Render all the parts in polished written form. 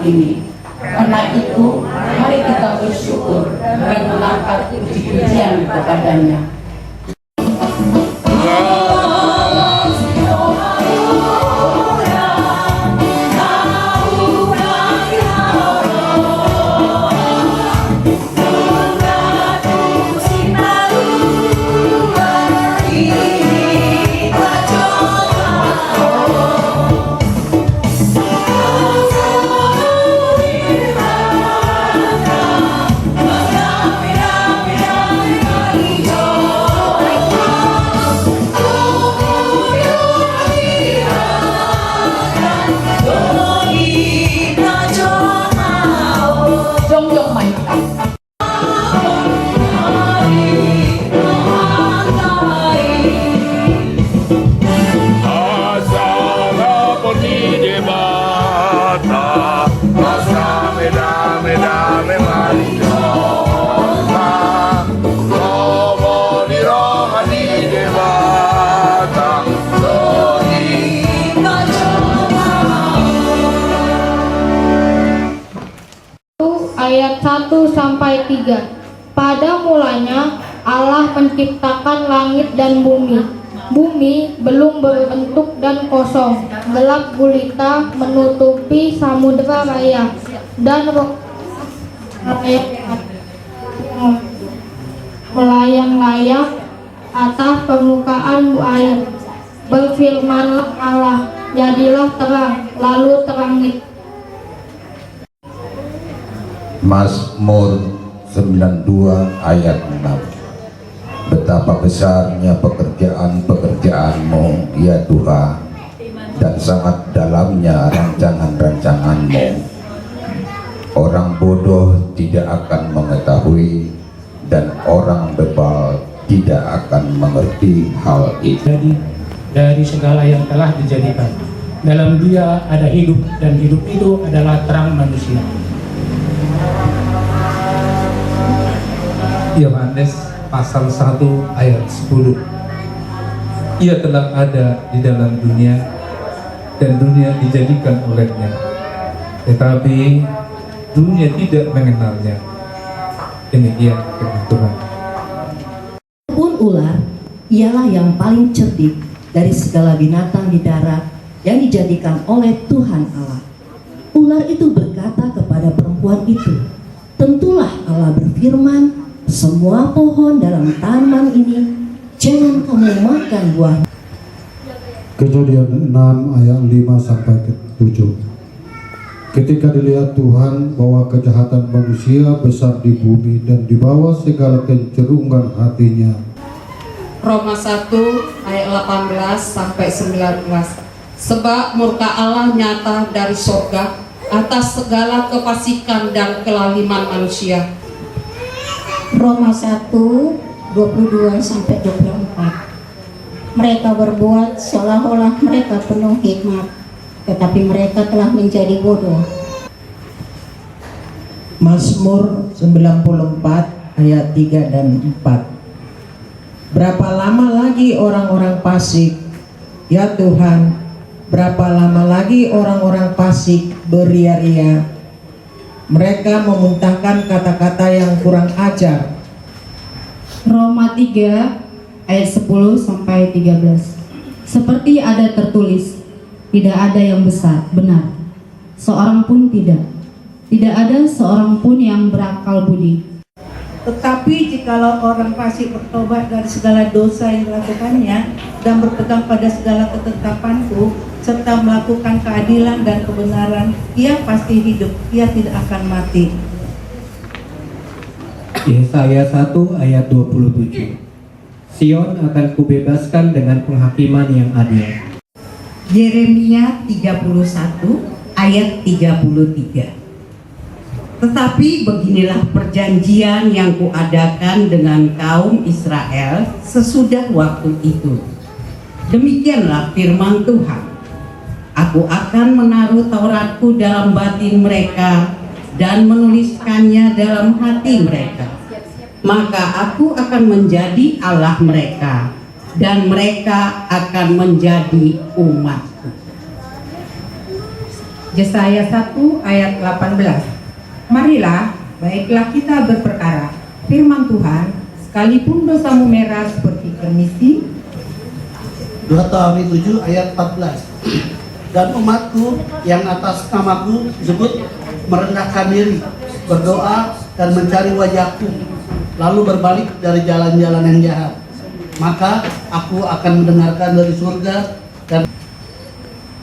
ini. Karena itu, mari kita bersyukur dan mengangkat puji-pujian kepadanya. Ayat 1-3. Pada mulanya Allah menciptakan langit dan bumi. Bumi belum berbentuk dan kosong. Gelap gulita menutupi samudera raya dan melayang-layang atas permukaan air. Berfirmanlah Allah, jadilah terang, lalu terangit. Mazmur 92 ayat 6. Betapa besarnya pekerjaan-pekerjaan-Mu ya Tuhan, dan sangat dalamnya rancangan-rancangan-Mu. Orang bodoh tidak akan mengetahui, dan orang bebal tidak akan mengerti hal itu. Jadi dari segala yang telah dijadikan, dalam Dia ada hidup, dan hidup itu adalah terang manusia. Yohanes pasal 1 ayat 10. Ia telah ada di dalam dunia, dan dunia dijadikan olehnya, tetapi dunia tidak mengenalnya. Demikian firman Tuhan. Pun ular ialah yang paling cerdik dari segala binatang di darat yang dijadikan oleh Tuhan Allah. Ular itu berkata kepada perempuan itu, tentulah Allah berfirman, semua pohon dalam taman ini jangan kamu makan buah. Kejadian 6 ayat 5-7. Ketika dilihat Tuhan bahwa kejahatan manusia besar di bumi dan di bawah segala kecerungan hatinya. Roma 1 ayat 18-19. Sebab murka Allah nyata dari sorga atas segala kefasikan dan kelaliman manusia. Roma 1 22-24. Mereka berbuat seolah-olah mereka penuh hikmat, tetapi mereka telah menjadi bodoh. Mazmur 94 ayat 3 dan 4. Berapa lama lagi orang-orang fasik, ya Tuhan, berapa lama lagi orang-orang fasik beria-ria? Mereka memuntahkan kata-kata yang kurang ajar. Roma 3 ayat 10-13. Seperti ada tertulis, tidak ada yang besar, benar, seorang pun tidak ada seorang pun yang berakal budi. Tetapi jikalau orang fasik bertobat dari segala dosa yang dilakukannya dan berpegang pada segala ketetapanku serta melakukan keadilan dan kebenaran, ia pasti hidup, ia tidak akan mati. Yesaya 1 ayat 27. Sion akan kubebaskan dengan penghakiman yang adil. Yeremia 31 ayat 33. Tetapi beginilah perjanjian yang kuadakan dengan kaum Israel sesudah waktu itu. Demikianlah firman Tuhan. Aku akan menaruh Tauratku dalam batin mereka dan menuliskannya dalam hati mereka. Maka aku akan menjadi Allah mereka dan mereka akan menjadi umatku. Yesaya 1 ayat 18. Marilah, baiklah kita berperkara firman Tuhan, sekalipun dosamu merah seperti kermisi. 2 Tauri 7 ayat 14. Dan umatku yang atas namaku disebut merendahkan diri, berdoa dan mencari wajahku, lalu berbalik dari jalan-jalan yang jahat, maka aku akan mendengarkan dari surga. Dan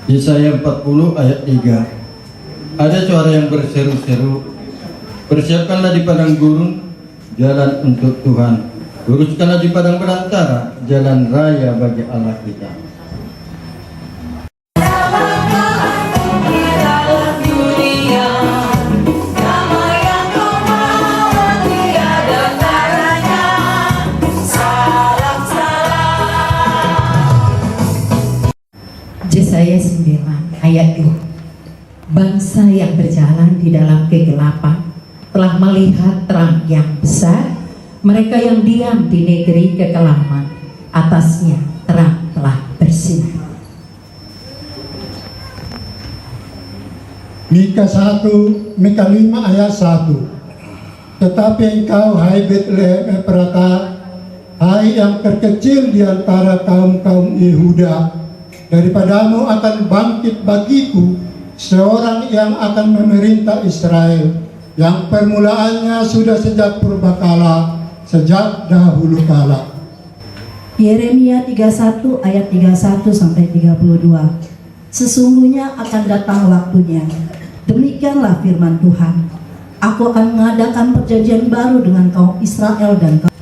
Yesaya 40 ayat 3. Ada suara yang berseru-seru, persiapkanlah di padang gurun jalan untuk Tuhan, luruskanlah di padang belantara jalan raya bagi Allah kita. Yesaya 9 ayat 2. Bangsa yang berjalan di dalam kegelapan telah melihat terang yang besar. Mereka yang diam di negeri kekelaman, atasnya terang telah bersinar. Mika 5 ayat 1. Tetapi engkau, hai Betlehem Efrata, hai yang terkecil di antara kaum-kaum Yehuda, daripadamu akan bangkit bagiku seorang yang akan memerintah Israel, yang permulaannya sudah sejak purbakala, sejak dahulu kala. Yeremia 31 ayat 31 sampai 32. Sesungguhnya akan datang waktunya, demikianlah firman Tuhan, aku akan mengadakan perjanjian baru dengan kaum Israel dan kaum.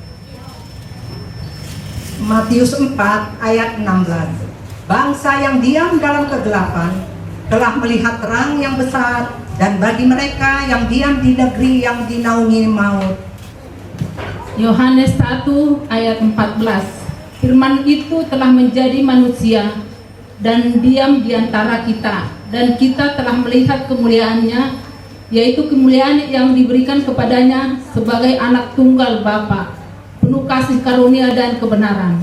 Matius 4 ayat 16. Bangsa yang diam dalam kegelapan telah melihat terang yang besar, dan bagi mereka yang diam di negeri yang dinaungi maut. Yohanes 1 ayat 14. Firman itu telah menjadi manusia dan diam di antara kita, dan kita telah melihat kemuliaannya, yaitu kemuliaan yang diberikan kepadanya sebagai anak tunggal Bapa, penuh kasih karunia dan kebenaran.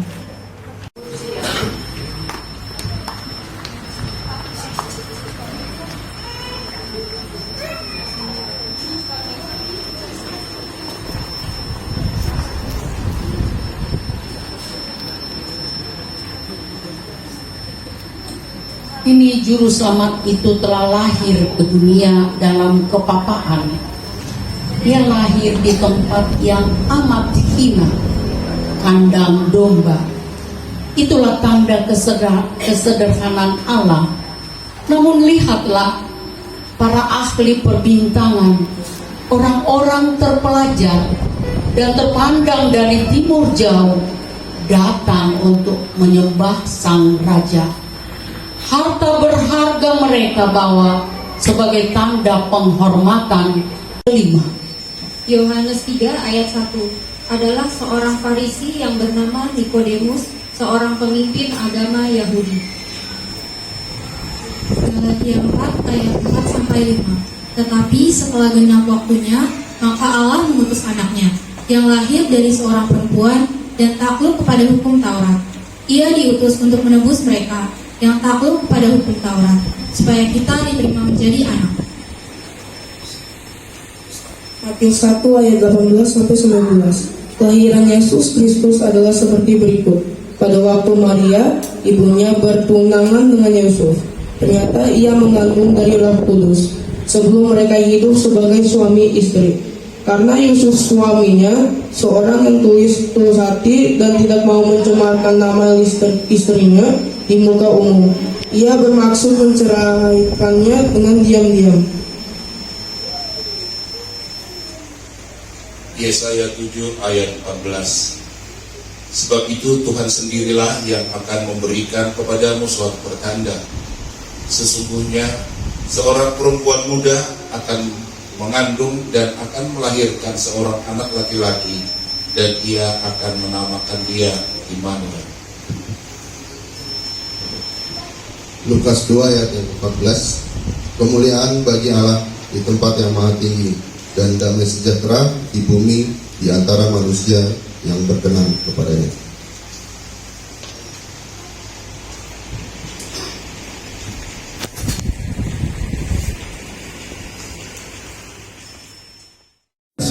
Ini juru selamat itu telah lahir ke dunia dalam kepapaan. Dia lahir di tempat yang amat hina, kandang domba. Itulah tanda kesederhanaan Allah. Namun lihatlah, para ahli perbintangan, orang-orang terpelajar dan terpandang dari timur jauh, datang untuk menyembah sang raja. Harta berharga mereka bawa sebagai tanda penghormatan. 5. Yohanes 3 ayat 1. Adalah seorang Farisi yang bernama Nikodemus, seorang pemimpin agama Yahudi. Galatia 4 ayat 4 sampai 5. Tetapi setelah genap waktunya, maka Allah mengutus anaknya, yang lahir dari seorang perempuan dan takluk kepada hukum Taurat. Ia diutus untuk menebus mereka yang takluk kepada hukum Taurat, supaya kita diterima menjadi anak. Matius 1 ayat 18 sampai 19. Kelahiran Yesus Kristus adalah seperti berikut. Pada waktu Maria, ibunya bertunangan dengan Yusuf, ternyata ia mengandung dari Roh Kudus sebelum mereka hidup sebagai suami istri. Karena Yusuf suaminya seorang yang tulus hati dan tidak mau mencemarkan nama istrinya di muka umum, ia bermaksud menceraikannya dengan diam-diam. Yesaya 7 ayat 14. Sebab itu Tuhan sendirilah yang akan memberikan kepadamu suatu pertanda. Sesungguhnya seorang perempuan muda akan mengandung dan akan melahirkan seorang anak laki-laki, dan ia akan menamakan dia Immanuel. Lukas 2 ayat 14. Kemuliaan bagi Allah di tempat yang maha tinggi, dan damai sejahtera di bumi di antara manusia yang berkenan kepadanya.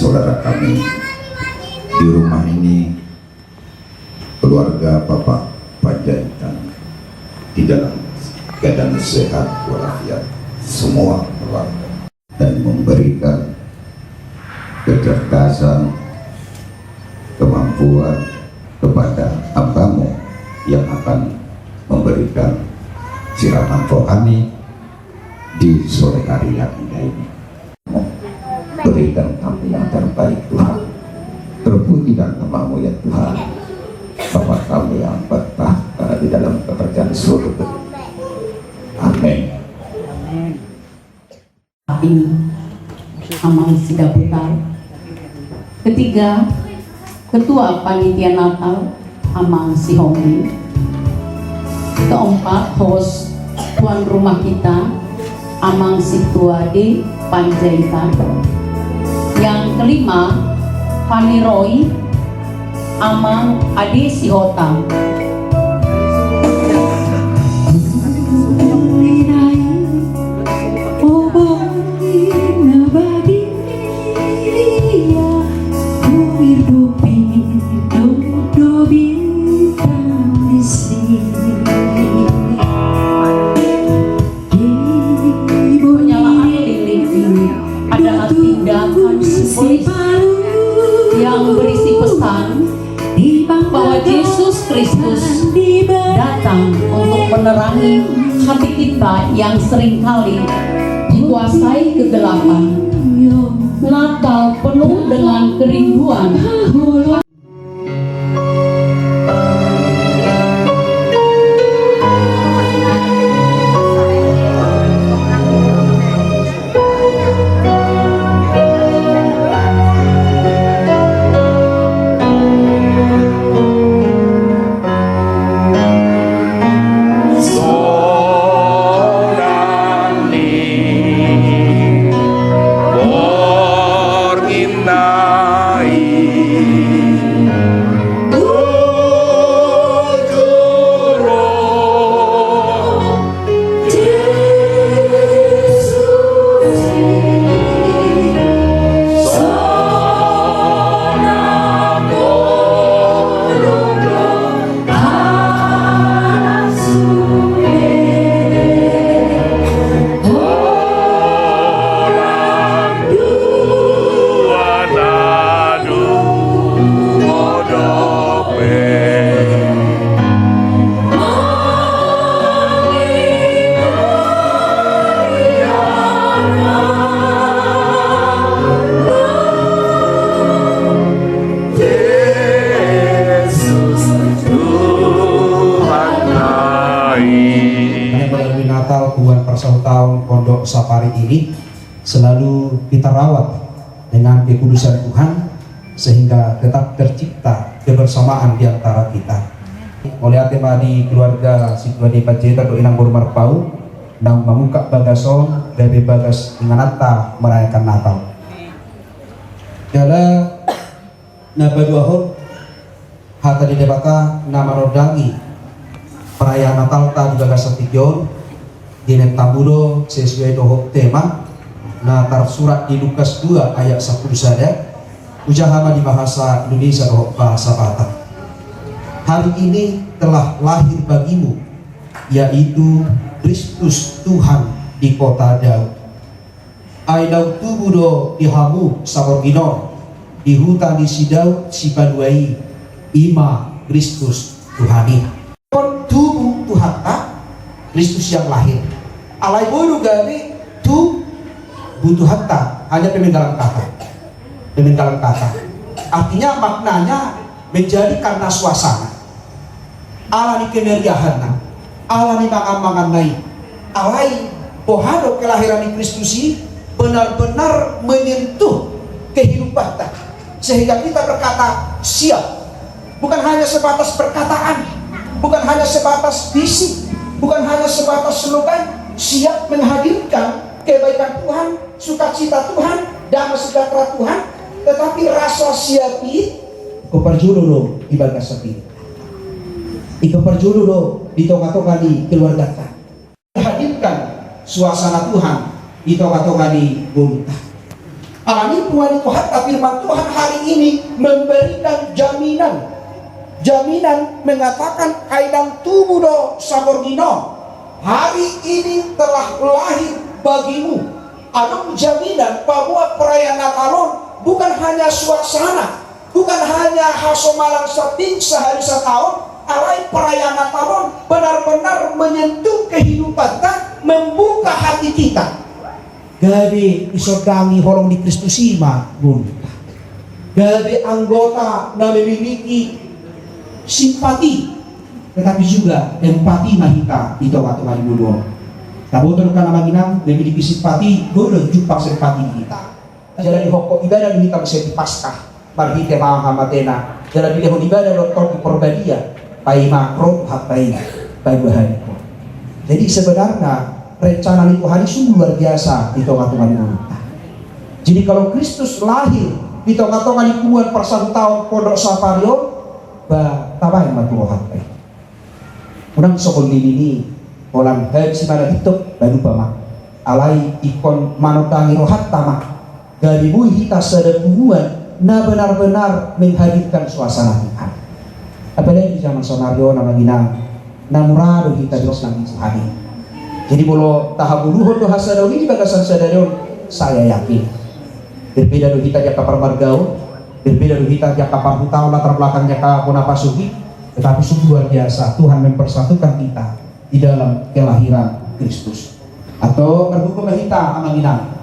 saudara kami di rumah ini, keluarga Bapak Panjaitan di dalam keadaan sehat walafiat semua keluarga, dan memberikan kecerdasan, kemampuan kepada hambamu yang akan memberikan siraman rohani di sore hari yang indah ini. Berikan kami yang terbaik Tuhan, terpuji dan namamu ya Tuhan, Bapa kami yang bertahta di dalam kerajaan surga. Amin. Ini Amang Sidaputar. Ketiga, Ketua Panitia Natal Amang Sihomi. Keempat, host tuan rumah kita Amang Situade Panjaitan. Yang kelima, Pani Roy Amang Ade Sihota. Yang berisi pesan bahwa Yesus Kristus datang untuk menerangi hati kita yang seringkali dikuasai kegelapan. Natal penuh dengan kerinduan. Tuhan Persaudaraan tahun Pondok Sapari ini selalu kita rawat dengan kekudusan Tuhan sehingga tetap tercipta kebersamaan di antara kita. Oleh tema di keluarga Situade Panjaitan do inang bermarpau nang membuka bagason dari bagas inganata merayakan Natal. Jala nabaduahon hata di debaka nama rodangi perayaan Natal ta di bagas satijon dinen tambudo sesuai dohok tema na tersurat di Lukas 2 ayat 10 saja ujahama di bahasa Indonesia dohok bahasa Batak. Hari ini telah lahir bagimu yaitu Kristus Tuhan di kota Daud. Ai Daud tubudo dihamu saborgino di hutan di Sidau Sipaduai ima Kristus Tuhani. Tubuh Tuhan tak Kristus yang lahir. Alai bodoh gani tu butuh hatta hanya pemenggalan kata. Pemenggalan kata. Artinya maknanya menjadi karena suasana. Allah ni kemeriahan, Allah ni mangan-mangan naik. Alai pohado kelahiran di Kristus ini benar-benar menyentuh kehidupan kita. Sehingga kita berkata siap. Bukan hanya sebatas perkataan, bukan hanya sebatas visi, bukan hanya sebatas slogan, siap menghadirkan kebaikan Tuhan, sukacita Tuhan, damai sejahtera Tuhan, tetapi rasa siap ini keperjulu ibadah sepi. Keperjulu di tonga-tonga di keluarga kita. Hadirkan suasana Tuhan di tonga-tonga di bumi. Alami Tuhan itu hatta firman Tuhan hari ini memberikan jaminan. Jaminan mengatakan kaidang tubuh do saborgino. Hari ini telah lahir bagimu. Anu jaminan bahwa perayaan Natalon bukan hanya suasana, bukan hanya hasomalan seping sehari setahun, alai perayaan Natalon benar-benar menyentuh kehidupan kita, membuka hati kita. Gabe isodangi horong di Kristus ima gunta. Gabe anggota na memiliki simpati, tetapi juga empati mahita itu waktu mari budon. Naboton kana manginang memiliki simpati, boleh jumpa simpati kita. Jalan di hokok ibadah kita bisa di Paskah, marhite mahamatena. Jalan di lehon ibadah doktor di Porbadia, pai makro hapai pai bahari. Jadi sebenarnya rencana itu hari sungguh luar biasa di tengah-tengah kita. Jadi kalau Kristus lahir di tengah-tengah lingkungan per 1 tahun Pondok Sapario, bah tabai matu hapai. Unang sokol ini orang haji mana hidup baru pamak alai ikon manotangi rohat tamak dari bui kita sedepuan na benar-benar menghadirkan suasana Tuhan. Apalagi di zaman sonario nama ginang namurado kita diosang hari. Jadi bolo tahabuluhon do hasadon ini bagasan sadarion saya yakin berbeda do kita jaka parmargao, berbeda do kita jaka parhutau latar belakangnya ka Bonapasuki, tetapi sungguh luar biasa Tuhan mempersatukan kita di dalam kelahiran Kristus. Atau berhukum kita amanginang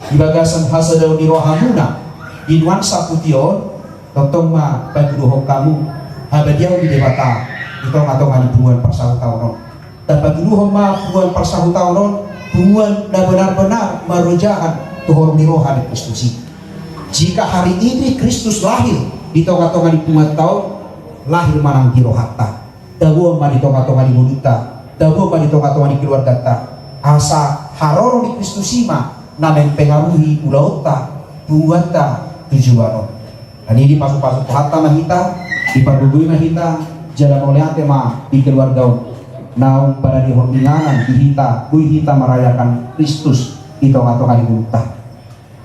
di bagasan hasadau di rohamuna di nuansa pution tentang ma bagi dohong kamu habadiau di debata itu atau ngani buan persahu tahun dan bagi dohong ma buan persahu tahun buan dan benar-benar merujakan dohong di rohan Kristus. Jika hari ini Kristus lahir di tengah-tengah di buan tahun lahir manang di rohata dawo ma di tengah-tengah di muduta dawo ma di tengah-tengah di keluarga ta asa haroro di Kristusima namen pengaruhi ulauta buata tujuan. Dan ini pasuk-pasuk hatta mahita di pagugui mahita jalan oleh atema di keluarga naung pada di horminganan di hita bui hita merayakan Kristus di tengah-tengah di muduta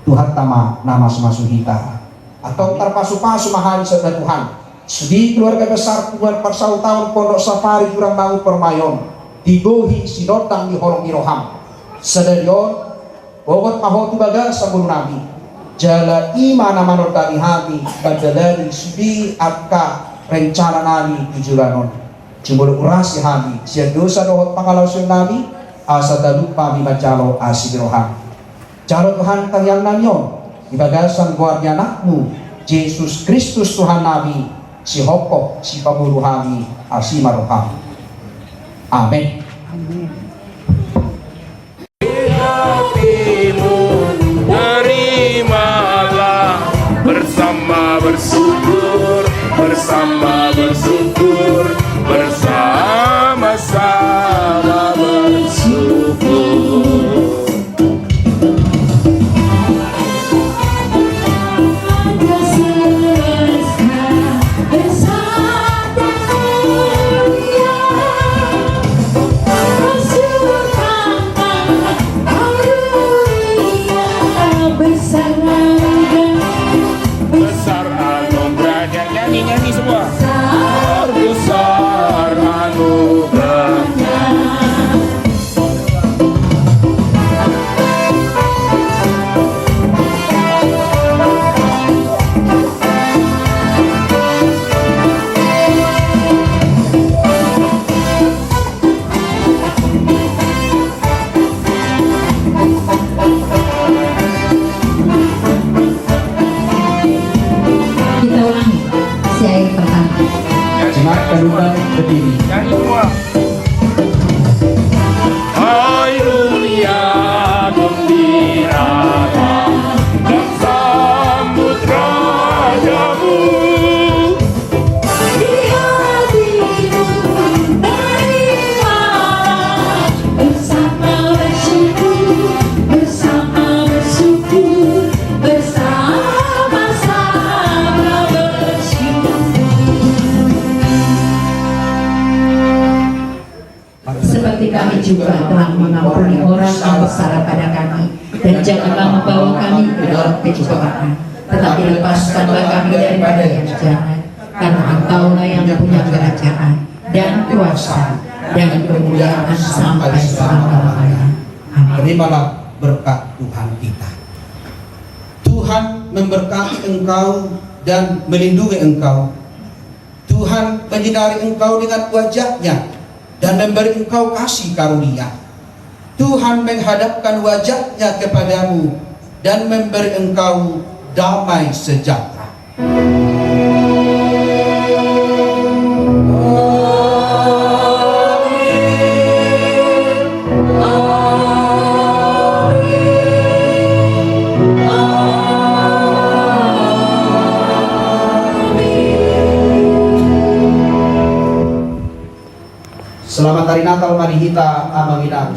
Tuhan tama nama semasu hita atau terpasu-pasu mahali serta Tuhan di keluarga besar Tuhan per 1 tahun Pondok Safari Jurang Bangun Permayon digohi sidotang di horong iroham sedarion bobot mahotu baga sabun nabi jala imana manor kami hami badalari sudi akka rencana nabi tujuanon cemburu urasi hami sia dosa dohot pangalausun nabi asa dalu pami bacalo asiroham calo Tuhan tayang nanyon di bagasan guardia anakmu Yesus Kristus Tuhan nabi si hokok si pamulu hami asimaroham. Amin. Hatimu terimalah bersama bersyukur, bersama bersyukur, bersama-sama bersyukur. Besar anugerahnya, nyanyi semua. Besar anugerahnya. Kedudukan berdiri. Nyanyi semua. Haleluya, gembiralah dan sambut rajamu. Di hatimu terimalah bersama bersyukur, bersama bersyukur, bersama-sama bersyukur. Seperti kami juga telah mengampuni orang yang bersalah pada kami dan janganlah membawa kami ke dalam pencobaan, tetapi lepaskanlah kami daripada yang jahat, karena Engkaulah yang punya kerajaan dan kuasa dan kemuliaan sampai selama-lamanya. Amin. Terimalah berkat Tuhan kita. Tuhan memberkati engkau dan melindungi engkau. Tuhan menyinari engkau dengan wajah-Nya dan memberi engkau kasih karunia. Tuhan menghadapkan wajah-Nya kepadamu dan memberi engkau damai sejahtera. Selamat Hari Natal, mari kita amanginam.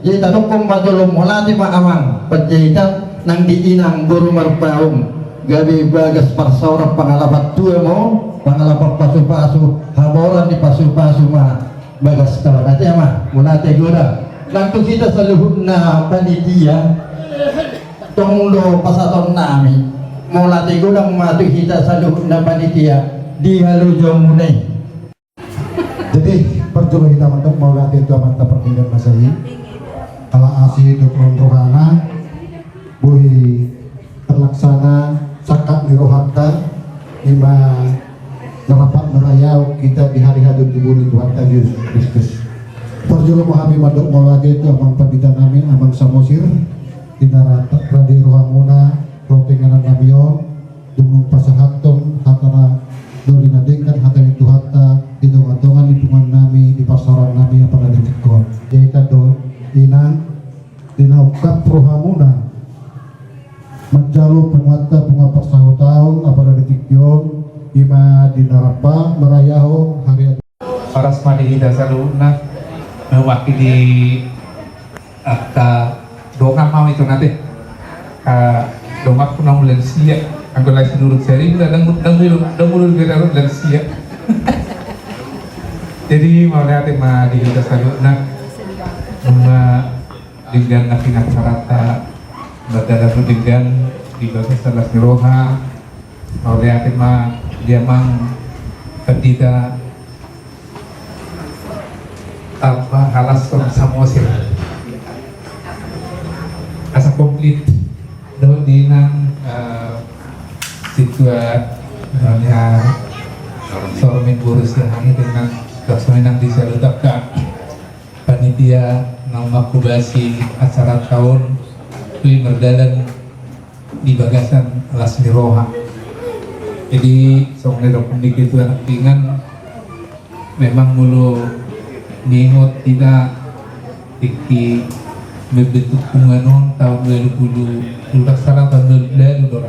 Jadi tadukong madulong mula di maamang penjahitan nang diinang guru marpaum gabi bagas parsaurap pangalapat tua mo pangalapat pasu-pasu haboran di pasu-pasu ma bagas kalau nanti mah mula tegura nang kita sa luhud na panitia tonglo pasaton nami mula tegura matu kita sa luhud na panitia di halujong munay. Jadi perjuangan kita untuk melatih itu amat perpindahan masahi ala asih dukron rohana buhi terlaksana sakat nirohanta lima narapat merayau kita di hari hadut tubuh Tuhan Yesus Kristus. Perjuangan mohami maduk melatih itu amang pabida namin amang samosir tinara radi rohamuna ropenganan namion dumung pasahaton hatana dorina dengkan hatani tuhata hitung-hitungan hitungan nami di pasaran nami yang pernah ditikon jika do inang dinaukat rohamuna menjalu penguata bunga persahutahun apa dari tikyon ima dinarapa merayaho hari Paras madi dasaluna mewakili ka dongam mau itu nanti dongam punang bulan sia anggo lai seluruh seri udah dangul gerarut dan sia jadi mau lihat ma di dasaluna dengan nakinak sarata berdada dengan di bagian salas niroha mau lihat ma dia mang tidak tanpa halas samosir asa komplit do dinang situasinya sormen burus yang dengan laksanaan di salutaka panitia nama kubasi acara tahun kui merdalan di bagasan alas niroha. Jadi soalnya dokumen itu anak pingan memang mulu ningot tidak tiki berbentuk punganon tahun 2020 salah tahun 2020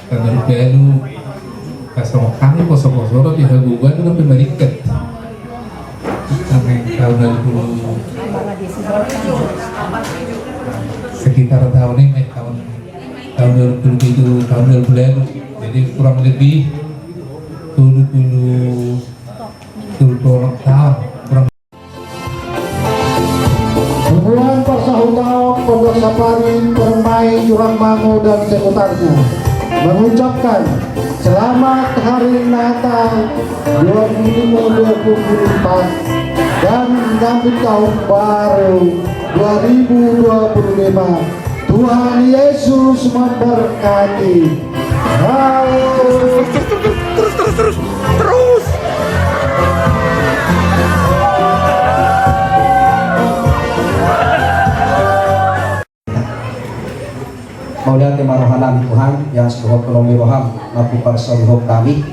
tahun 2020 kasong kami kosong-kosong di hagugan itu kan pembalikan sampai tahun 2020 sekitar tahun ini tahun 2020 tahun 2020 jadi kurang lebih 20 tahun kurang. Hubungan persahutau Pondok Sapari, Permai, Jurang Mangu dan sekitarnya mengucapkan selamat hari Natal 2024 dan menyambut tahun baru 2025. Tuhan Yesus memberkati. Terus. Maulian kemarohanan Tuhan yang sebuah kolongi roham napu parsaluhok kami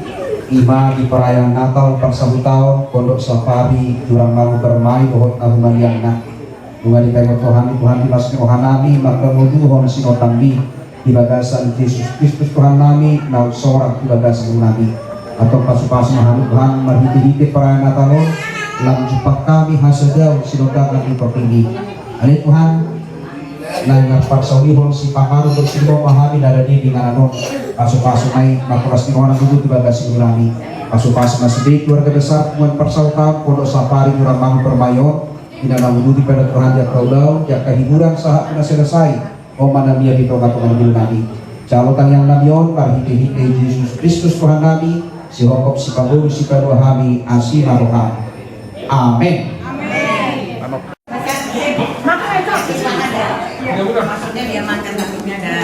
ima di perayaan Natal parsahutau Pondok Sapari Jurang Mangu Permai dohot nahungan yang bunga di kayu Tuhan di masni ohanami maka mudu hon sinotambi di bagasan Yesus Kristus Tuhan nami nau sorak di bagasan nabi atau pasu-pasu mahalu Tuhan marhiti-hiti perayaan Natal lang jupak kami hasadau sinotangan di pertinggi ali Tuhan nang parsaulihon si pakaru bersimo mahami dadani dengan anon pasu-pasu mai makuras tinoana dulu di bagasi urami pasu-pasu nasibik keluarga besar puan persautau Pondok Sapari Jurang Mangu Permayon tidak namuduti pada Tuhan jak kaudau jak kehiburan saat kena selesai mana dia di tonga-tonga bil nabi calotan yang nabion parhite-hite Yesus Kristus Tuhan nabi si hokop si pangulu si paruahami asi maroham amin. Maksudnya dia makan takutnya ada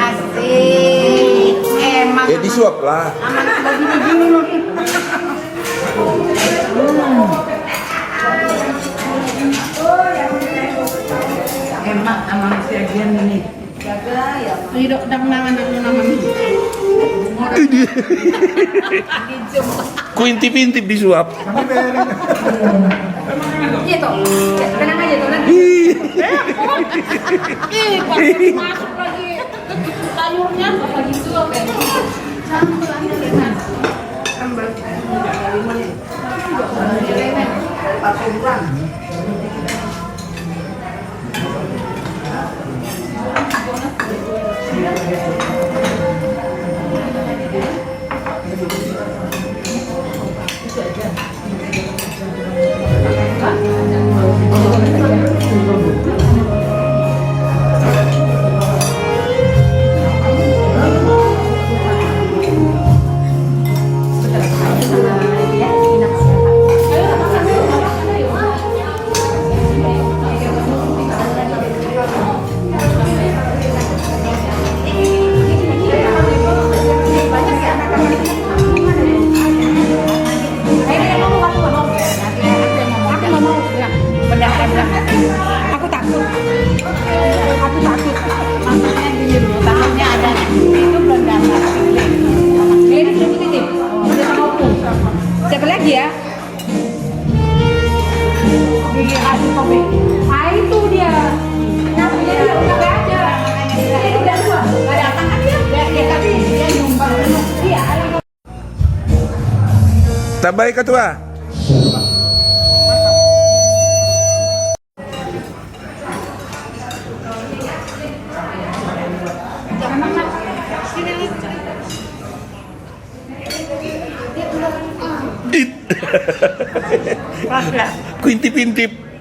asik emang ya disuap lah begini lagi emak sama sebagian ini jaga ya hidup dan nama ku intip-intip disuap iya toh tenang aja tuh nanti masuk lagi sayurnya lagi suap ya itu dia. Namanya dia udah gak ada. Ini udah dua. Gak ada apa kan dia? Tabay ketua. Kuintip-intip.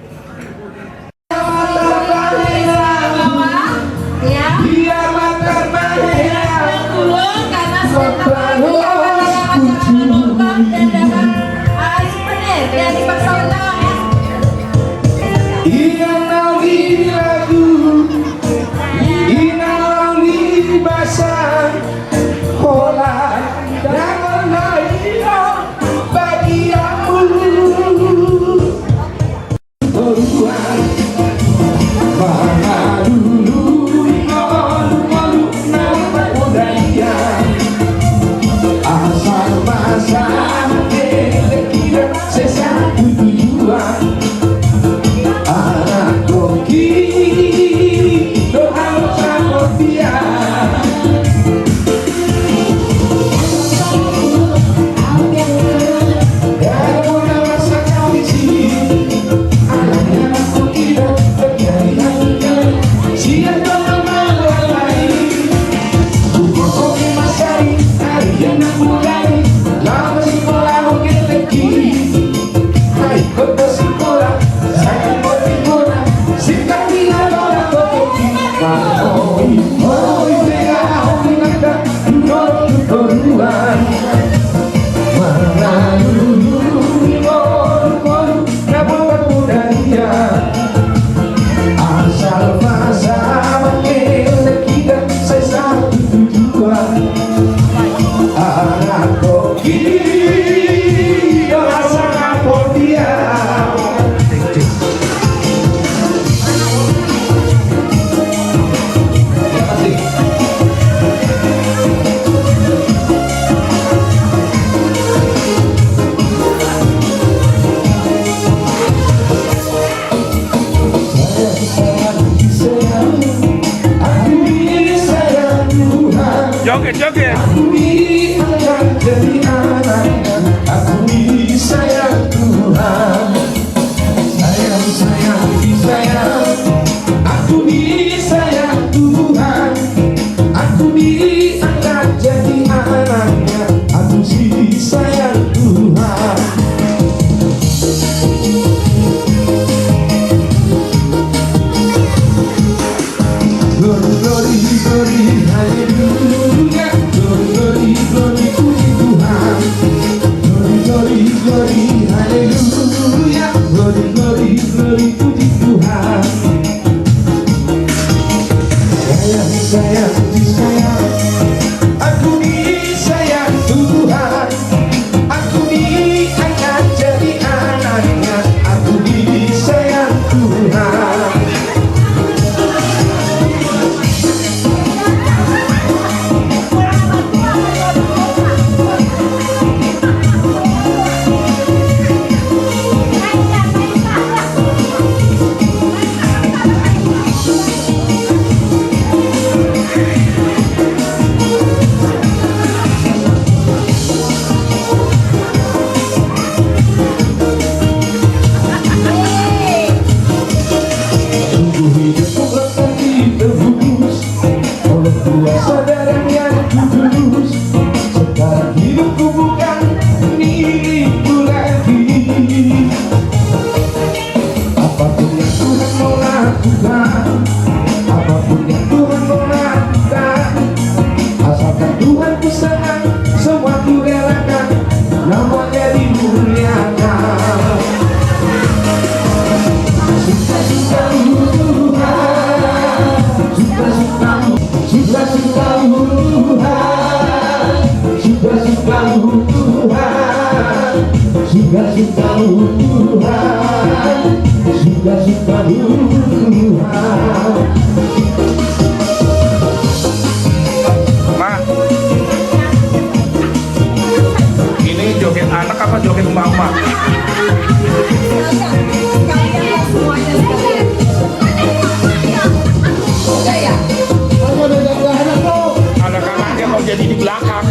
Joget-joget. Ma, ini joget anak apa joget mama? Anak-anaknya mau jadi di belakang.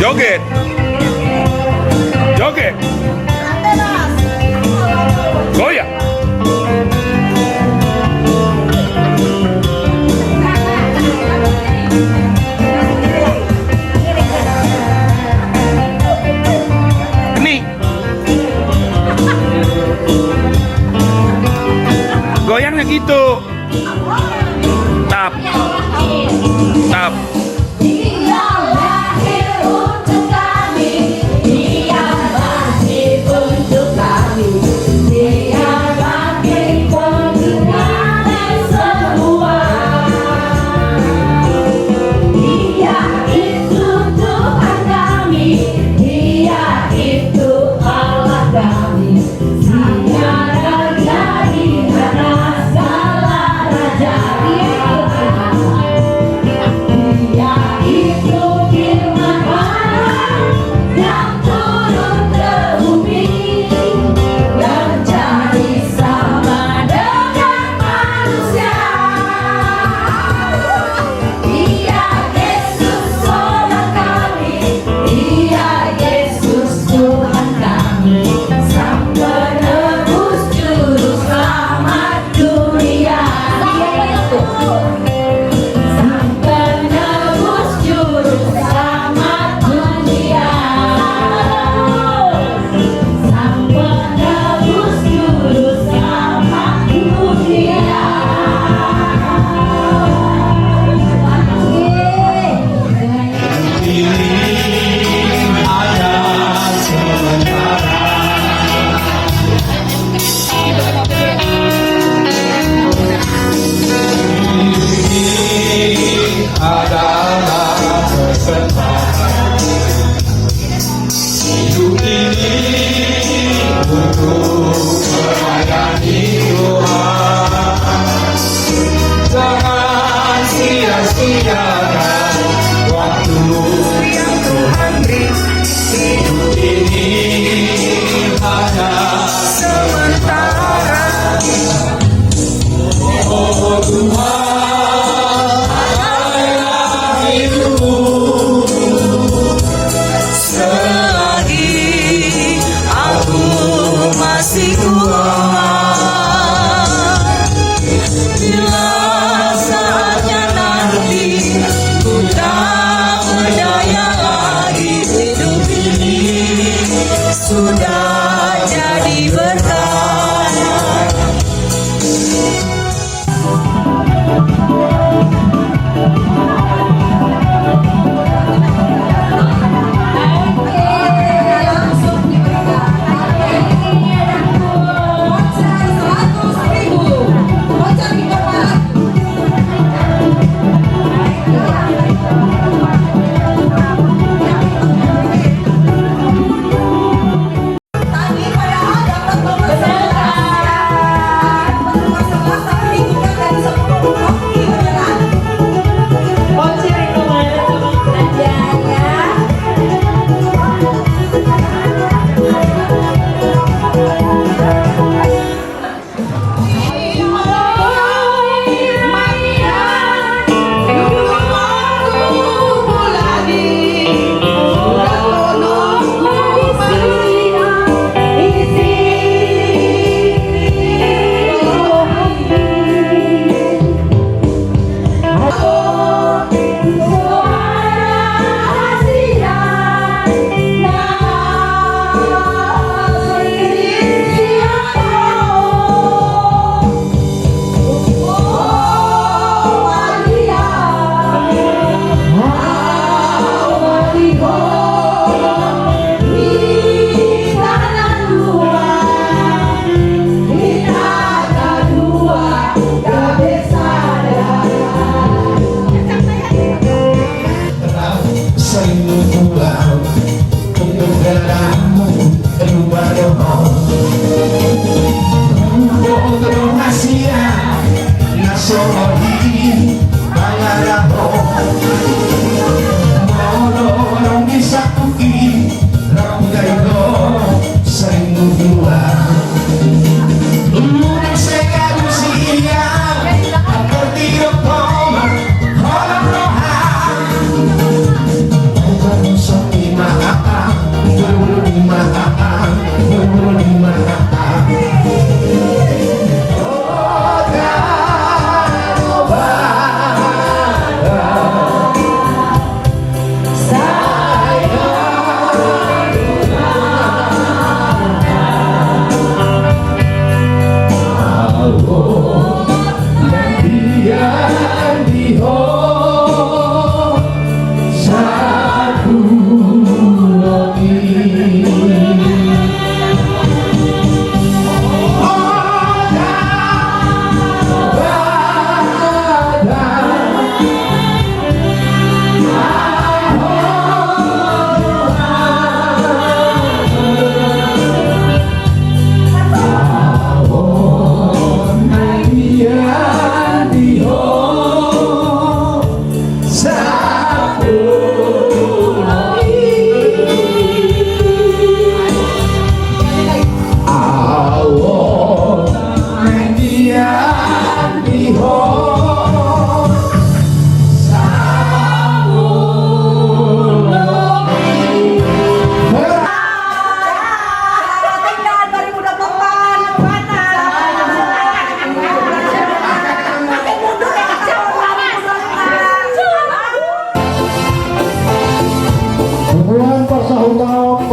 Joget. Joget. Goyang. Ini. Goyangnya gitu. Tap. Tap. Dia lahir untuk kami, Dia mati untuk kami, Dia bangkit pengganti semua. Dia itu Tuhan kami, Dia itu Allah kami, Dia raja di atas segala raja. Dia itu firman Allah yang turun ke bumi, yang jadi sama dengan manusia. Dia Yesus Tuhan kami, Dia Yesus Tuhan kami, Sang Penebus Juru Selamat dunia. Sang Penebus Juru Selamat dunia. Sang Penebus Juru Selamat dunia. Adalah kesempatan hidup ini untuk melayani Tuhan. Jangan sia-siakan waktu yang Tuhan beri. Hidup ini hanya sementara. Oh Tuhan, selagi aku masih kuat, bila saatnya nanti ku tak berdaya lagi, hidup ini sudah jadi berkah.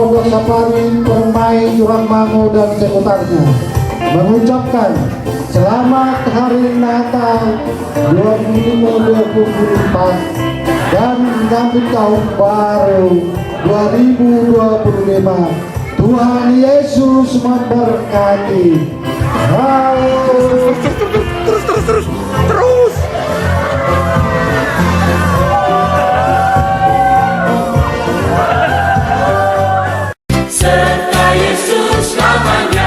Pondok Safari, Permai, Johan Mangu dan seputarnya mengucapkan selamat Hari Natal 2024 dan menyambut tahun baru 2025. Tuhan Yesus memberkati. Terus. Serta Yesus namanya.